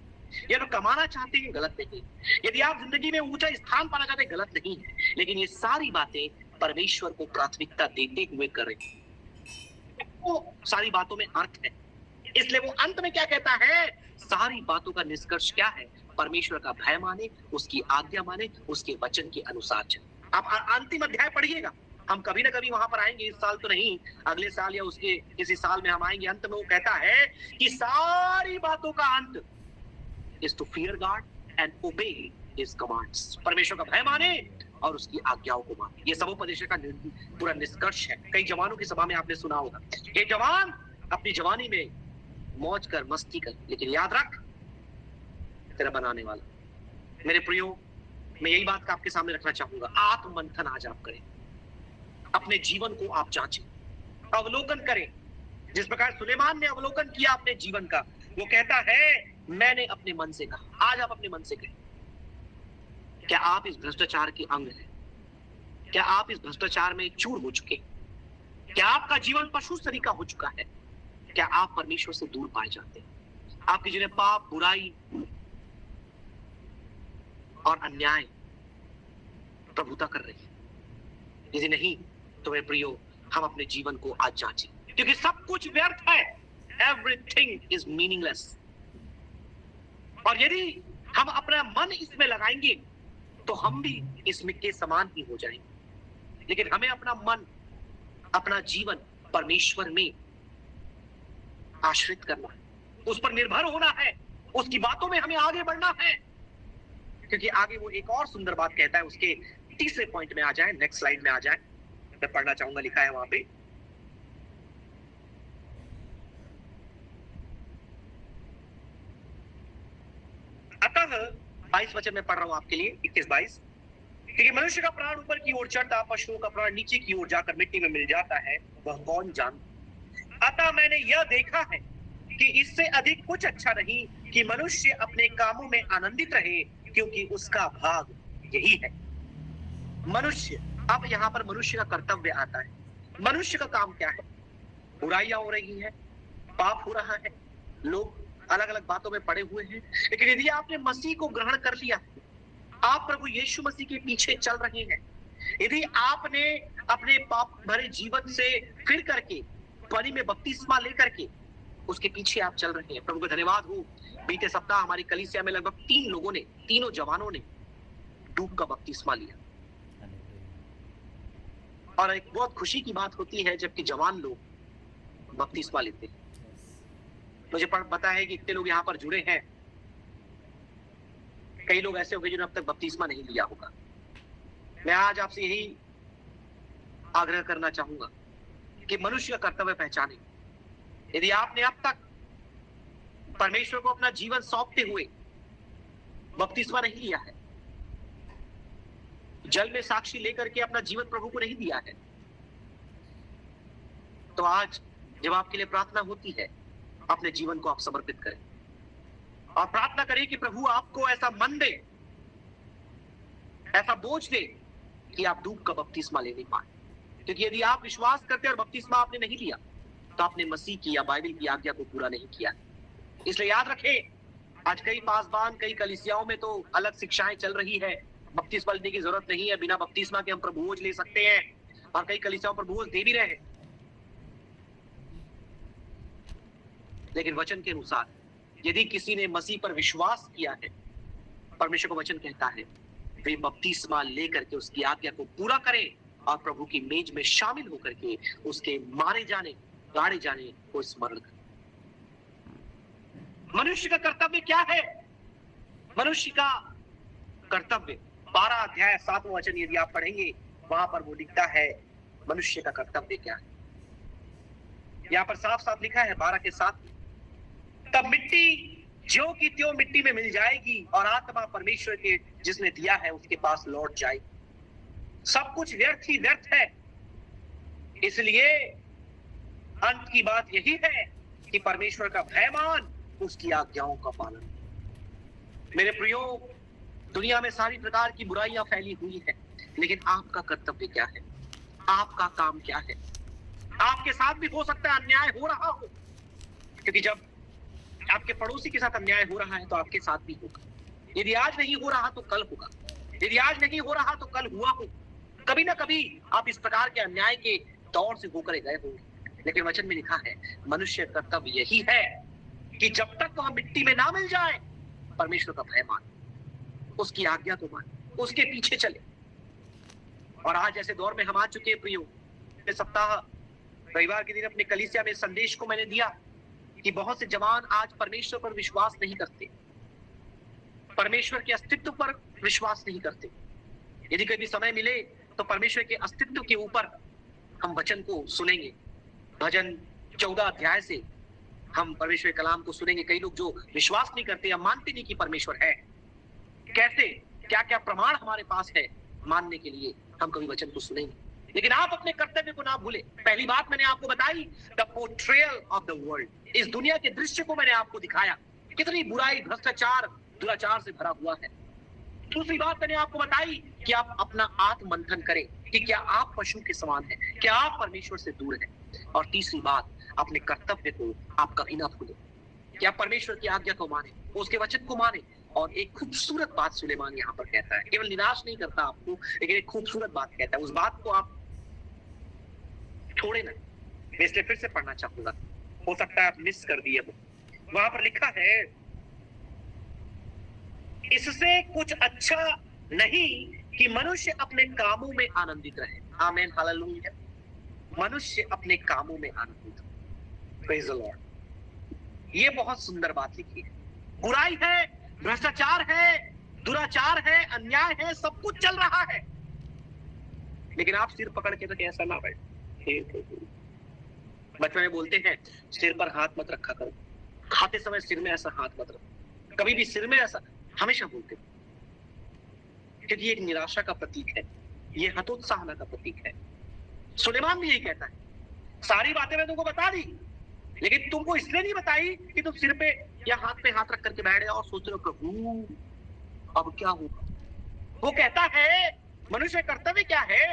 Speaker 1: यदि कमाना चाहते हैं गलत नहीं है, यदि आप जिंदगी में ऊंचा स्थान पाना चाहते हैं गलत नहीं है, लेकिन ये सारी बातें परमेश्वर को प्राथमिकता देते हुए करें। वो सारी बातों में अर्थ है, इसलिए वो अंत में क्या कहता है? सारी बातों का निष्कर्ष क्या है? परमेश्वर का भय माने, उसकी आज्ञा माने, उसके वचन के अनुसार चले। आप अंतिम अध्याय पढ़िएगा, हम कभी ना कभी वहां पर आएंगे, इस साल तो नहीं, अगले साल या उसके किसी साल में हम आएंगे। अंत में वो कहता है कि सारी बातों का अंत is to fear God and obey his commands। परमेश्वर का भय माने और उसकी आज्ञाओं को माने। ये समुपदेशक का पूरा निष्कर्ष है। कई जवानों की सभा में आपने सुना होगा, ये जवान अपनी जवानी में मौज कर, मस्ती कर, लेकिन याद रख तेरा बनाने वाला। मेरे प्रियो, मैं यही बात आपके सामने रखना चाहूंगा। आत्ममंथन आज आप करें, अपने जीवन को आप जांचें, अवलोकन करें। जिस प्रकार सुलेमान ने अवलोकन किया अपने जीवन का, वो कहता है मैंने अपने मन से कहा। आज आप अपने मन से कहें, क्या आप इस भ्रष्टाचार के अंग हैं? क्या आप इस भ्रष्टाचार में चूर हो चुके? क्या आपका जीवन पशु तरीका हो चुका है? क्या आप परमेश्वर से दूर पाए जाते हैं? आपके जिन्हें पाप, बुराई और अन्याय प्रभुता कर रही है? यदि नहीं तो मेरे प्रियो, हम अपने जीवन को आज जांचें, क्योंकि सब कुछ व्यर्थ है। Everything is meaningless. और यदि हम अपना मन इसमें लगाएंगे तो हम भी इसमें के समान ही हो जाएंगे। लेकिन हमें अपना मन, अपना जीवन परमेश्वर में आश्रित करना है, उस पर निर्भर होना है, उसकी बातों में हमें आगे बढ़ना है। क्योंकि आगे वो एक और सुंदर बात कहता है, उसके तीसरे पॉइंट में आ जाए, नेक्स्ट स्लाइड में आ जाए, मैं पढ़ना चाहूंगा, लिखा है वहां पे, 22 वचन में पढ़ रहा हूं आपके लिए, 21-22। क्योंकि मनुष्य का प्राण ऊपर की ओर चढ़ता, पशुओं का प्राण नीचे की ओर जाकर मिट्टी में मिल जाता है, वह कौन जानता। अतः मैंने यह देखा है कि इससे अधिक कुछ अच्छा नहीं कि मनुष्य अपने कामों में आनंदित रहे, क्योंकि उसका भाग यही है। मनुष्य, अब यहाँ पर मनुष्य का कर्तव्य आता है। मनुष्य का काम क्या है? बुराइयां हो रही है, पाप हो रहा है, लोग अलग अलग बातों में पड़े हुए हैं, लेकिन यदि आपने मसीह को ग्रहण कर लिया, आप प्रभु यीशु मसीह के पीछे चल रहे हैं, यदि आपने अपने पाप भरे जीवन से फिर करके पानी में बपतिस्मा लेकर के उसके पीछे आप चल रहे हैं, प्रभु का धन्यवाद हो। बीते सप्ताह हमारी कलीसिया में लगभग 3 लोगों ने, तीनों जवानों ने डूब का बपतिस्मा लिया। और एक बहुत खुशी की बात होती है जबकि जवान लोग बपतिस्मा लेते हैं। मुझे पता है कि इतने लोग यहाँ पर जुड़े हैं, कई लोग ऐसे होंगे जिन्होंने अब तक बपतिस्मा नहीं लिया होगा। मैं आज आपसे यही आग्रह करना चाहूंगा कि मनुष्य का कर्तव्य पहचाने। यदि आपने अब तक परमेश्वर को अपना जीवन सौंपते हुए बपतिस्मा नहीं लिया है, जल में साक्षी लेकर के अपना जीवन प्रभु को नहीं दिया है, तो आज जब आपके लिए प्रार्थना होती है, अपने जीवन को आप समर्पित करें और प्रार्थना करें कि प्रभु आपको ऐसा मन दे, ऐसा बोझ दे कि आप डूब का बपतिस्मा ले नहीं पाए। क्योंकि यदि आप विश्वास करते और बपतिस्मा आपने नहीं लिया, तो आपने मसीह की या बाइबल की आज्ञा को पूरा नहीं किया। इसलिए याद रखें, आज कई पासबान, कई कलीसियाओं में तो अलग शिक्षाएं चल रही है, बपतिस्मा लेने की जरूरत नहीं है, बिना बपतिस्मा के हम प्रभुभोज ले सकते हैं, और कई कलीसियाओं पर प्रभुभोज दे भी रहे हैं। लेकिन वचन के अनुसार यदि किसी ने मसीह पर विश्वास किया है, परमेश्वर का वचन कहता है वे बपतिस्मा लेकर के उसकी आज्ञा को पूरा करें और प्रभु की मेज में शामिल होकर के उसके मारे जाने, गाड़े जाने को स्मरण करें। मनुष्य का कर्तव्य क्या है? मनुष्य का कर्तव्य 12 अध्याय 7वां वचन यदि आप पढ़ेंगे, वहां पर वो लिखता है मनुष्य का कर्तव्य क्या है। यहाँ पर साफ साफ लिखा है 12 के 7, तब मिट्टी ज्यों की त्यों मिट्टी में मिल जाएगी और आत्मा परमेश्वर के जिसने दिया है उसके पास लौट जाएगी। सब कुछ व्यर्थ ही व्यर्थ है। इसलिए अंत की बात यही है कि परमेश्वर का भय मान, उसकी आज्ञाओं का पालन। मेरे प्रियो, दुनिया में सारी प्रकार की बुराइयां फैली हुई है, लेकिन आपका कर्तव्य क्या है? आपका काम क्या है? आपके साथ भी हो सकता है अन्याय हो रहा हो, क्योंकि जब आपके पड़ोसी के साथ अन्याय हो रहा है तो आपके साथ भी होगा। यदि आज नहीं हो रहा तो कल होगा, यदि आज नहीं हो रहा तो कल हुआ हो। कभी ना कभी आप इस प्रकार के अन्याय के दौर से होकर गए होंगे, लेकिन वचन में लिखा है मनुष्य का कर्तव्य यही है कि जब तक वह मिट्टी में ना मिल जाए, परमेश्वर का भय माने, उसकी आज्ञा को माने, उसके पीछे चले। और आज ऐसे दौर में हम आ चुके हैं प्रियो। इस सप्ताह रविवार के दिन अपने कलीसिया में संदेश को मैंने दिया कि बहुत से जवान आज परमेश्वर पर विश्वास नहीं करते, परमेश्वर के अस्तित्व पर विश्वास नहीं करते। यदि कभी समय मिले तो परमेश्वर के अस्तित्व के ऊपर हम वचन को सुनेंगे। भजन 14 अध्याय से हम परमेश्वर के कलाम को सुनेंगे। कई लोग जो विश्वास नहीं करते या मानते नहीं कि परमेश्वर है, कैसे, क्या क्या प्रमाण हमारे पास है मानने के लिए, हम कभी वचन को सुनेंगे। लेकिन आप अपने कर्तव्य को ना भूले। पहली बात मैंने आपको बताई, the portrayal of the world, इस दुनिया के दृश्य को मैंने आपको दिखाया, कितनी बुराई, भ्रष्टाचार, दुराचार से भरा हुआ है। दूसरी बात मैंने आपको बताई कि आप अपना आत्ममंथन करें कि क्या आप पशु के समान हैं, क्या आप परमेश्वर से दूर हैं। और तीसरी बात, अपने कर्तव्य को आप कभी ना भूलें कि आप परमेश्वर की आज्ञा को माने, उसके वचन को माने। और एक खूबसूरत बात सुलेमान यहाँ पर कहता है, केवल निराश नहीं करता आपको, लेकिन एक खूबसूरत बात कहता है। उस बात को आप छोड़े ना, मैं इसलिए फिर से पढ़ना चाहूंगा, हो सकता है आप मिस कर दिए हो। वहां पर लिखा है, इससे कुछ अच्छा नहीं कि मनुष्य अपने कामों में आनंदित रहे। आमीन, हालेलुया। मनुष्य अपने कामों में आनंदित हो। Praise the Lord. ये बहुत सुंदर बात लिखी है। बुराई है, भ्रष्टाचार है, दुराचार है, अन्याय है, सब कुछ चल रहा है, लेकिन आप सिर पकड़ के तो ऐसा ना बैठे। बचपन में बोलते हैं सिर पर हाथ मत रखा करो, खाते समय सिर में ऐसा हाथ मत रखो, कभी भी सिर में ऐसा हमेशा बोलते हैं, क्योंकि ये एक निराशा का प्रतीक है, ये हतोत्साहना का प्रतीक है। सुलेमान भी यही कहता है, सारी बातें मैं तुमको बता दी, लेकिन तुमको इसलिए नहीं बताई कि तुम सिर पे या हाथ पे हाथ रख करके बैठ जाओ और सोच रहे हो प्रभु अब क्या होगा। वो कहता है मनुष्य कर्तव्य क्या है,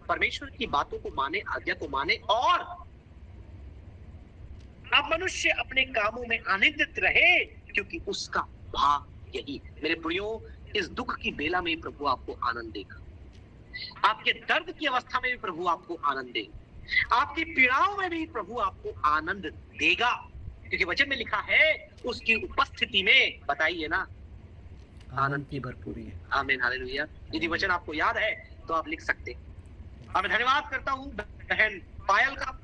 Speaker 1: परमेश्वर की बातों को माने, आज्ञा को माने, और अब मनुष्य अपने कामों में आनंदित रहे, क्योंकि उसका भाग यही। मेरे प्रियो, इस दुख की बेला में प्रभु आपको आनंद देगा, आपके दर्द की अवस्था में भी प्रभु आपको आनंद देगा, आपकी पीड़ाओं में भी प्रभु आपको आनंद देगा, क्योंकि वचन में लिखा है उसकी उपस्थिति में, बताइए ना, आनंद की भरपूरी है। आमीन, हालेलुया। यदि वचन आपको याद है तो आप लिख सकते हैं। अब मैं धन्यवाद करता हूं बहन पायल का,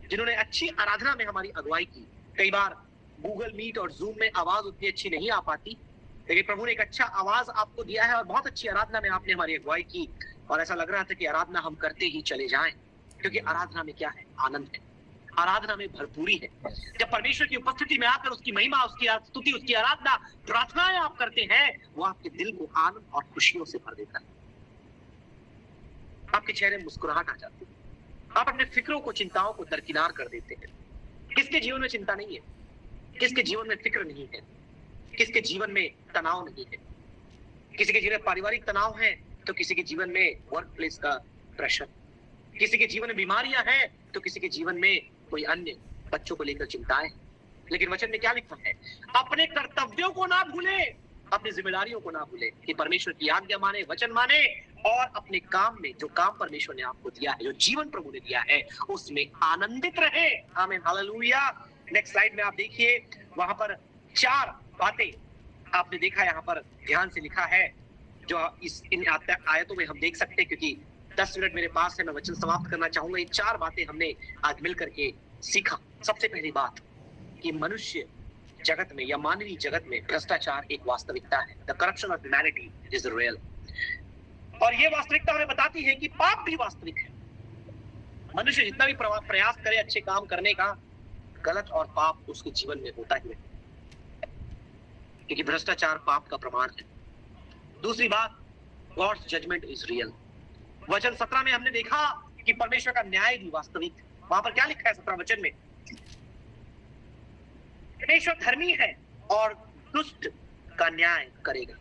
Speaker 1: जिन्होंने अच्छी आराधना में हमारी अगुवाई की। कई बार गूगल मीट और जूम में आवाज उतनी अच्छी नहीं आ पाती, लेकिन प्रभु ने एक अच्छा आवाज आपको दिया है और बहुत अच्छी आराधना में आपने हमारी अगुवाई की, और ऐसा लग रहा था कि आराधना हम करते ही चले जाएं, क्योंकि आराधना में क्या है, आनंद है, आराधना में भरपूरी है। जब परमेश्वर की उपस्थिति में आकर उसकी महिमा, उसकी स्तुति, उसकी आराधना, प्रार्थनाएं आप करते हैं, वो आपके दिल को आनंद और खुशियों से भर देता है। आपके चेहरे में मुस्कुराहट आ जाती है, आप अपने फिक्रों को, चिंताओं को दरकिनार कर देते हैं। किसके जीवन में चिंता नहीं है, किसके जीवन में फिक्र नहीं है, किसके जीवन में तनाव नहीं है। किसी के जीवन में पारिवारिक तनाव है तो किसी के जीवन में वर्क प्लेस का प्रेशर, किसी के जीवन में बीमारियां हैं तो किसी के जीवन में कोई अन्य बच्चों को लेकर चिंताएं। लेकिन वचन में क्या लिखा है, अपने कर्तव्यों को ना भूले, अपनी जिम्मेदारियों को ना भूले, कि परमेश्वर की आज्ञा माने, वचन माने, और अपने काम में, जो काम परमेश्वर ने आपको दिया है, जो जीवन प्रभु ने दिया है, उसमें आनंदित रहे। आमीन, हालेलुया। नेक्स्ट स्लाइड में आप देखिए, वहां पर 4 बातें आपने देखा, यहाँ पर ध्यान से लिखा है, जो इन आयतों में हम देख सकते हैं, क्योंकि 10 मिनट मेरे पास है, मैं वचन समाप्त करना चाहूंगा। ये 4 बातें हमने आज मिल करके सीखा। सबसे पहली बात कि मनुष्य जगत में या मानवीय जगत में भ्रष्टाचार एक वास्तविकता है। The corruption of humanity is real. और ये वास्तविकता हमें बताती है कि पाप भी वास्तविक है। मनुष्य जितना भी प्रयास करे अच्छे काम करने का, गलत और पाप उसके जीवन में होता ही है, क्योंकि भ्रष्टाचार पाप का प्रमाण है। दूसरी बात, गॉड्स जजमेंट इज रियल। वचन 17 में हमने देखा कि परमेश्वर का न्याय भी वास्तविक है। वहां पर क्या लिखा है 17 वचन में, परमेश्वर धर्मी है और दुष्ट का न्याय करेगा।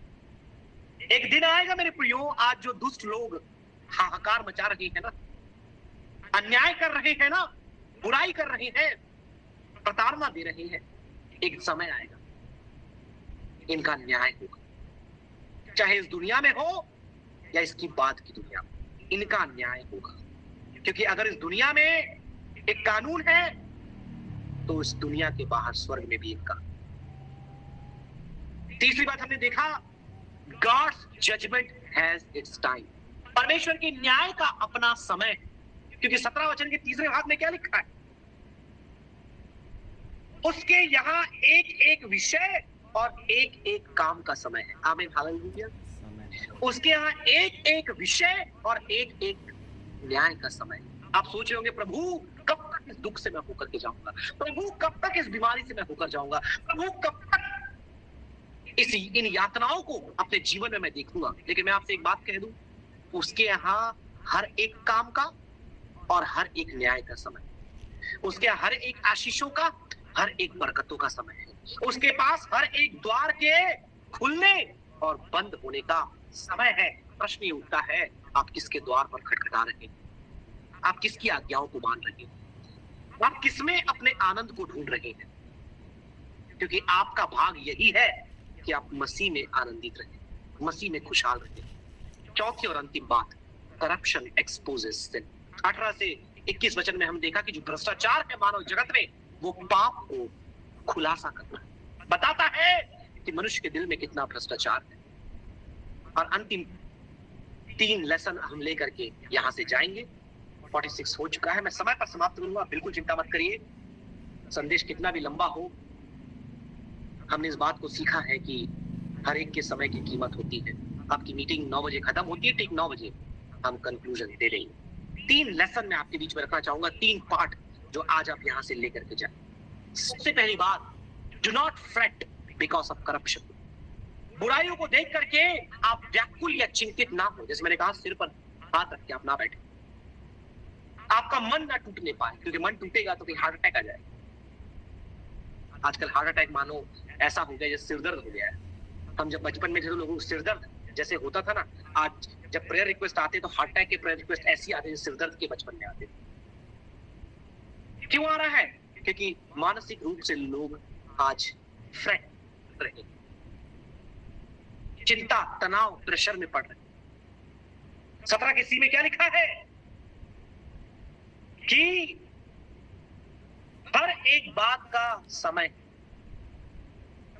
Speaker 1: एक दिन आएगा मेरे प्रियो, आज जो दुष्ट लोग हाहाकार मचा रहे हैं ना, अन्याय कर रहे हैं ना, बुराई कर रहे हैं, प्रताड़ना दे रहे हैं, एक समय आएगा इनका न्याय होगा। चाहे इस दुनिया में हो या इसकी बाद की दुनिया में, इनका न्याय होगा। क्योंकि अगर इस दुनिया में एक कानून है तो इस दुनिया के बाहर स्वर्ग में भी इनका। तीसरी बात हमने देखा, God's judgement has its time. परमेश्वर के न्याय का अपना समय है, क्योंकि 17 वचन के तीसरे भाग में क्या लिखा है, उसके यहाँ एक एक विषय और एक एक काम का समय है। आमीन, हालेलुया। उसके यहाँ एक एक विषय और एक एक न्याय का समय। आप सोच रहे होंगे, प्रभु कब तक इस दुख से मैं होकर के जाऊंगा, प्रभु कब तक इस बीमारी से मैं होकर जाऊंगा, प्रभु कब तक इन यातनाओं को अपने जीवन में मैं देखूंगा। लेकिन मैं आपसे एक बात कह दूं, उसके यहाँ हर एक काम का और हर एक न्याय का समय, उसके हर एक आशीषों का, हर एक बरकतों का समय है। उसके पास हर एक द्वार के खुलने और बंद होने का समय है। प्रश्न ये उठता है, आप किसके द्वार पर खटखटा रहे हैं, आप किसकी आज्ञाओं को मान रहे हैं, आप किसमें अपने आनंद को ढूंढ रहे हैं, क्योंकि आपका भाग यही है कि आप मसीह में आनंदित रहें, मसीह में खुशहाल रहें। चौथी और अंतिम बात, करप्शन एक्सपोजेस सिन। 18 से 21 वचन में हम देखा कि जो भ्रष्टाचार है मानव जगत में, वो पाप को खुलासा करना बताता है कि मनुष्य के दिल में कितना भ्रष्टाचार है। और अंतिम 3 लेसन हम लेकर के यहां से जाएंगे। 46 हो चुका है, मैं समय पर समाप्त करूंगा, बिल्कुल चिंता मत करिए। संदेश कितना भी लंबा हो, हमने इस बात को सीखा है कि हर एक के समय की कीमत होती है। आपकी मीटिंग 9 बजे खत्म होती है, ठीक 9 बजे हम कंक्लूजन दे देंगे। 3 लेसन मैं आपके बीच में रखना चाहूंगा, 3 पार्ट जो आज आप यहां से लेकर के जाए। सबसे पहली बात, do not freight because of corruption. बुराइयों को देख करके आप व्याकुल या चिंतित ना हो। जैसे मैंने कहा, सिर पर हाथ रख के आप ना बैठे, आपका मन ना टूटने पाए, क्योंकि मन टूटेगा तो फिर हार्ट अटैक आ जाएगा। आजकल हार्ट अटैक मानो ऐसा हो गया जैसे सिरदर्द हो गया है। हम जब बचपन में थे तो लोगों को सिरदर्द जैसे होता था ना, आज जब प्रेयर रिक्वेस्ट आते तो हार्ट अटैक के प्रेयर रिक्वेस्ट ऐसी आते जैसे सिरदर्द के बचपन में आते। क्यों आ रहा है? क्योंकि मानसिक रूप से लोग आज फ्रेट रहे, चिंता, तनाव, प्रेशर में पड़ रहे। 17 के सी में क्या लिखा है कि हर एक बात का समय।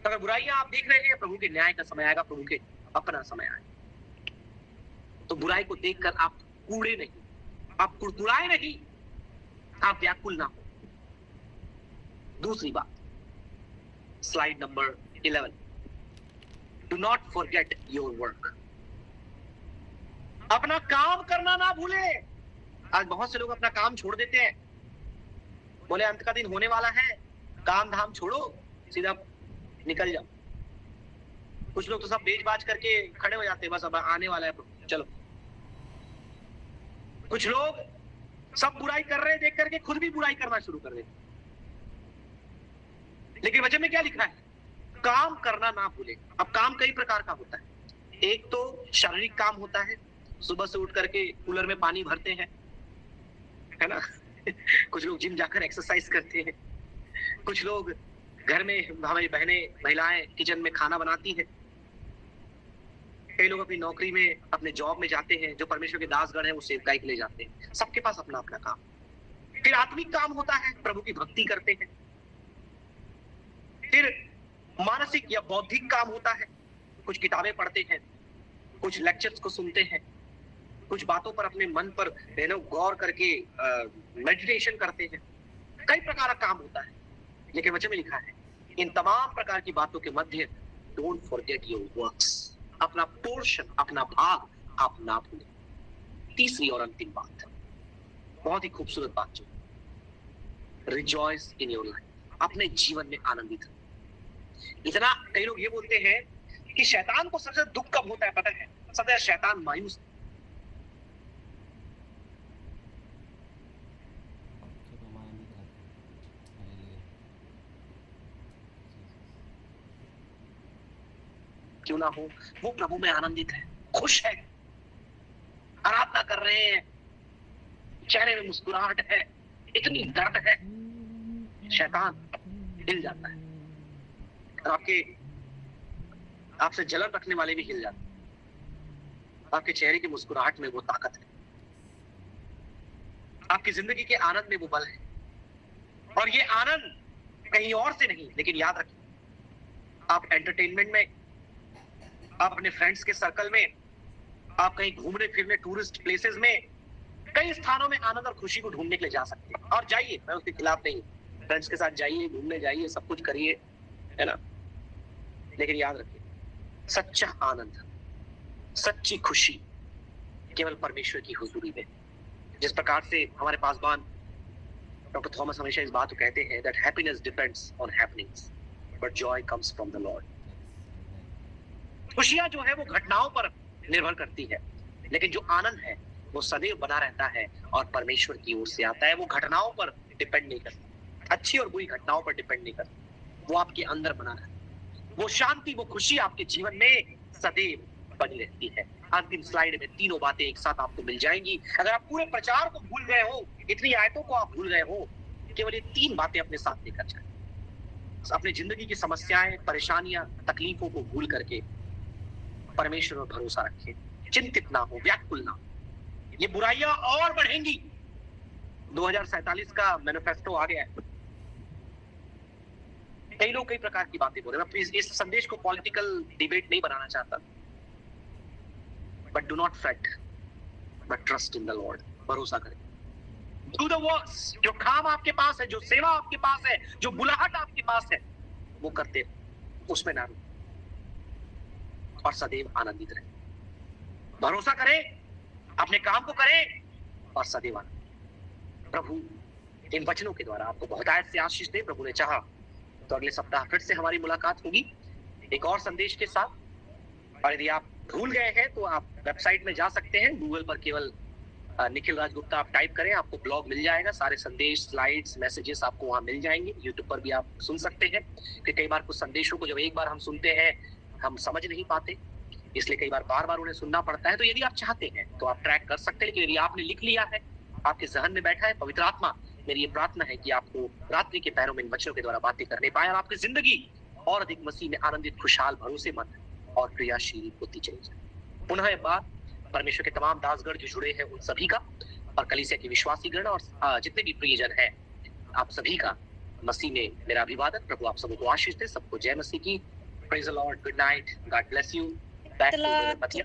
Speaker 1: अगर बुराइयां आप देख रहे हैं, प्रभु के न्याय का समय आएगा, प्रभु के अपना समय आएगा। तो बुराई को देखकर आप कूड़े नहीं, आप कुड़कुड़ाए नहीं, आप व्याकुल ना हो। दूसरी बात, slide number 11, do not forget your work. अपना काम करना ना भूले। आज बहुत से लोग अपना काम छोड़ देते हैं, बोले अंत का दिन होने वाला है, काम धाम छोड़ो, सीधा निकल जाओ। कुछ लोग तो सब बेच बाज करके खड़े हो जाते हैं, बस अब आने वाला है चलो। कुछ लोग सब बुराई कर रहे हैं देख करके खुद भी बुराई करना शुरू कर देते। लेकिन वचन में क्या लिखा है? काम करना ना भूले। अब काम कई प्रकार का होता है। एक तो शारीरिक काम होता है, सुबह से उठ करके कूलर में पानी भरते हैं, है ना। कुछ लोग जिम जाकर एक्सरसाइज करते हैं, कुछ लोग घर में, हमारी बहनें महिलाएं किचन में खाना बनाती हैं, कई लोग अपनी नौकरी में, अपने जॉब में जाते हैं, जो परमेश्वर के दासगण हैं वो सेवकाई के लिए जाते हैं। सबके पास अपना अपना काम। फिर आत्मिक काम होता है, प्रभु की भक्ति करते हैं। फिर मानसिक या बौद्धिक काम होता है, कुछ किताबें पढ़ते हैं, कुछ लेक्चर्स को सुनते हैं, कुछ बातों पर अपने मन पर गौर करके मेडिटेशन करते हैं। कई प्रकार का काम होता है। लेकिन वचन में लिखा है, इन तमाम प्रकार की बातों के मध्य डोंट फॉरगेट योर वर्क्स। अपना पोर्शन, अपना भाग आप ना भूलें। तीसरी और अंतिम बात, बहुत ही खूबसूरत बात, जो रिजॉइस इन योर लाइफ। अपने जीवन में आनंदित हो। इतना कई लोग ये बोलते हैं कि शैतान को सबसे दुख कब होता है पता है? सबसे शैतान मायूस। क्यों ना हो, वो प्रभु में आनंदित है, खुश है, आराधना कर रहे हैं, चेहरे में मुस्कुराहट है, इतनी दर्द है, शैतान हिल जाता है। और आपसे जलन रखने वाले भी हिल जाते हैं। आपके चेहरे की मुस्कुराहट में वो ताकत है, आपकी जिंदगी के आनंद में वो बल है। और ये आनंद कहीं और से नहीं, लेकिन याद रखिए, आप एंटरटेनमेंट में, आप अपने फ्रेंड्स के सर्कल में, आप कहीं घूमने फिरने टूरिस्ट प्लेसेस में, कई स्थानों में आनंद और खुशी को ढूंढने के लिए जा सकते हैं। और जाइए, मैं उसके खिलाफ नहीं, फ्रेंड्स के साथ जाइए, घूमने जाइए, सब कुछ करिए, है ना। लेकिन याद रखिए, सच्चा आनंद, सच्ची खुशी केवल परमेश्वर की हुजूरी में। जिस प्रकार से हमारे पासवान डॉक्टर थॉमस हमेशा इस बात को कहते हैं, that happiness depends on happenings but Joy comes from the Lord. खुशियां जो है वो घटनाओं पर निर्भर करती है, लेकिन जो आनंद है वो सदैव बना रहता है और परमेश्वर की ओर से आता है। वो घटनाओं पर डिपेंड नहीं करता, अच्छी और बुरी घटनाओं पर डिपेंड नहीं करता, वो आपके अंदर बना रहता है। वो शांति, वो खुशी आपके जीवन में सदैव बनी रहती है। अंतिम स्लाइड में तीनों बातें एक साथ आपको मिल जाएंगी। अगर आप पूरे प्रचार को भूल गए हो, इतनी आयतों को आप भूल गए हो, केवल ये 3 बातें अपने साथ लेकर जाएं। अपनी जिंदगी की समस्याएं, परेशानियां, तकलीफों को भूल करके परमेश्वर पर भरोसा रखें। चिंतित ना हो, व्याकुल ना हो। ये बुराइयां और बढ़ेंगी। 2047 का मैनिफेस्टो आ गया है। कई लोग कई प्रकार की बातें बोल रहे हैं। मैं इस संदेश को पॉलिटिकल डिबेट नहीं बनाना चाहता, but do not freight but trust in the Lord. भरोसा करें, डू द वर्क्स। जो काम आपके पास है, जो सेवा आपके पास है, जो बुलाहट आपके पास है, वो करते रहो, उसमें ना रुको और सदैव आनंदित रहे। भरोसा करें, अपने काम को करें और सदैव आनंदित। प्रभु इन वचनों के द्वारा आपको बहुत आयत से आशीष दे। प्रभु ने चाहा तो अगले सप्ताह फिर से हमारी मुलाकात होगी एक और संदेश के साथ। और यदि आप भूल गए हैं तो आप वेबसाइट में जा सकते हैं, गूगल पर केवल निखिल राज गुप्ता आप टाइप करें, आपको ब्लॉग मिल जाएगा, सारे संदेश, स्लाइड्स, मैसेजेस आपको वहां मिल जाएंगे। यूट्यूब पर भी आप सुन सकते हैं कि कई बार कुछ संदेशों को जब एक बार हम सुनते हैं हम समझ नहीं पाते, इसलिए कई बार बार बार उन्हें सुनना पड़ता है। तो यदि आप चाहते हैं तो आप ट्रैक कर सकते हैं, लेकिन यदि आपने लिख लिया है, आपके जहन में बैठा है, पवित्र आत्मा मेरी ये प्रार्थना है कि आपको रात्रि के पैरों में इन वचनों के द्वारा बातें करने पाए और आपकी जिंदगी और अधिक मसीह में आनंदित, खुशहाल, भरोसेमंद और क्रियाशील होती चली जाए। पुनः एक बार परमेश्वर के तमाम दासगण जो जुड़े हैं उन सभी का और कलीसिया के विश्वासीगण और जितने भी प्रियजन हैं, आप सभी का मसीह में मेरा अभिवादन। प्रभु आप सबको आशीष दे, सबको जय मसीह की। Praise the Lord, good night, God bless you. Back to brother Matiya.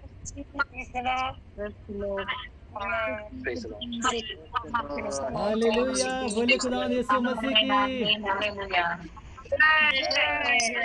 Speaker 1: Praise the Lord.
Speaker 2: Hallelujah, बोले खुदा यीशु मसीह की।